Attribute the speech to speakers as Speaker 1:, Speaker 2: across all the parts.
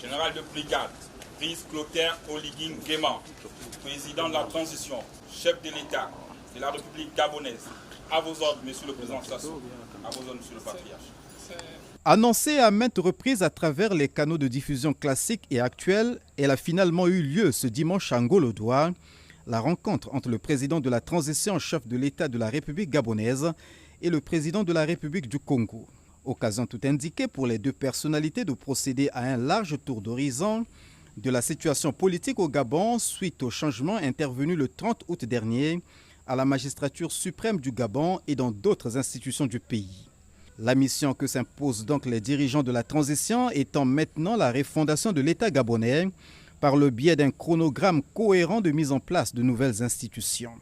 Speaker 1: Général de brigade, Brice Clotaire Oligui Nguema, président de la transition, chef de l'État de la République gabonaise. À vos ordres, Monsieur le Président Sassou. À vos ordres, Monsieur le Patriarche.
Speaker 2: Annoncée à maintes reprises à travers les canaux de diffusion classiques et actuels, elle a finalement eu lieu ce dimanche à Ngolodwa. La rencontre entre le président de la transition, chef de l'État de la République gabonaise, et le président de la République du Congo. Occasion tout indiquée pour les deux personnalités de procéder à un large tour d'horizon de la situation politique au Gabon suite au changement intervenu le 30 août dernier à la magistrature suprême du Gabon et dans d'autres institutions du pays. La mission que s'imposent donc les dirigeants de la transition étant maintenant la refondation de l'État gabonais par le biais d'un chronogramme cohérent de mise en place de nouvelles institutions.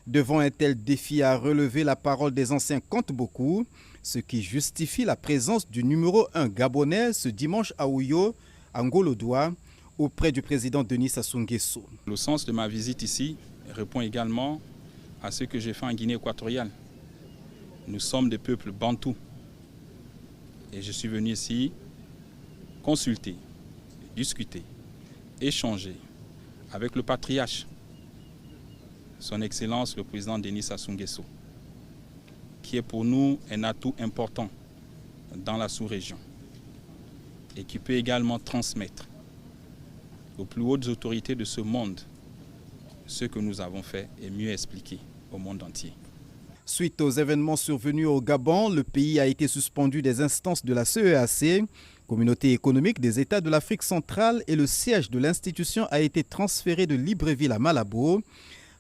Speaker 2: Devant un tel défi à relever, la parole des anciens compte beaucoup, ce qui justifie la présence du numéro 1 gabonais ce dimanche à Ouyo, à Ngolodwa, auprès du président Denis Sassou Nguesso.
Speaker 3: Le sens de ma visite ici répond également à ce que j'ai fait en Guinée équatoriale. Nous sommes des peuples bantous. Et je suis venu ici consulter, discuter, échanger avec le patriarche, son Excellence le président Denis Sassou Nguesso, qui est pour nous un atout important dans la sous-région et qui peut également transmettre aux plus hautes autorités de ce monde ce que nous avons fait et mieux expliquer au monde entier.
Speaker 2: Suite aux événements survenus au Gabon, le pays a été suspendu des instances de la CEEAC, Communauté économique des États de l'Afrique centrale, et le siège de l'institution a été transféré de Libreville à Malabo.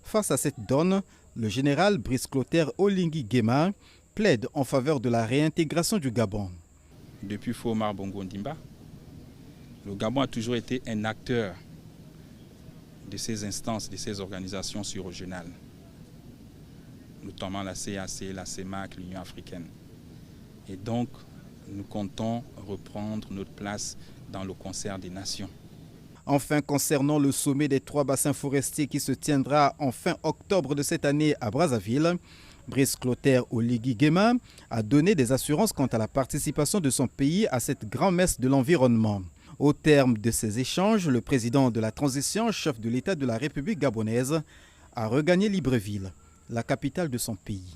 Speaker 2: Face à cette donne, le général Brice Clotaire Oligui Nguema plaide en faveur de la réintégration du Gabon.
Speaker 3: Depuis Fomar Bongo Ndimba, le Gabon a toujours été un acteur de ces instances, de ces organisations sur-régionales, notamment la CAC, la CEMAC, l'Union africaine. Et donc, nous comptons reprendre notre place dans le concert des nations.
Speaker 2: Enfin, concernant le sommet des 3 bassins forestiers qui se tiendra en fin octobre de cette année à Brazzaville, Brice Clotaire Oligui Nguema a donné des assurances quant à la participation de son pays à cette grand-messe de l'environnement. Au terme de ces échanges, le président de la transition, chef de l'État de la République gabonaise, a regagné Libreville, la capitale de son pays.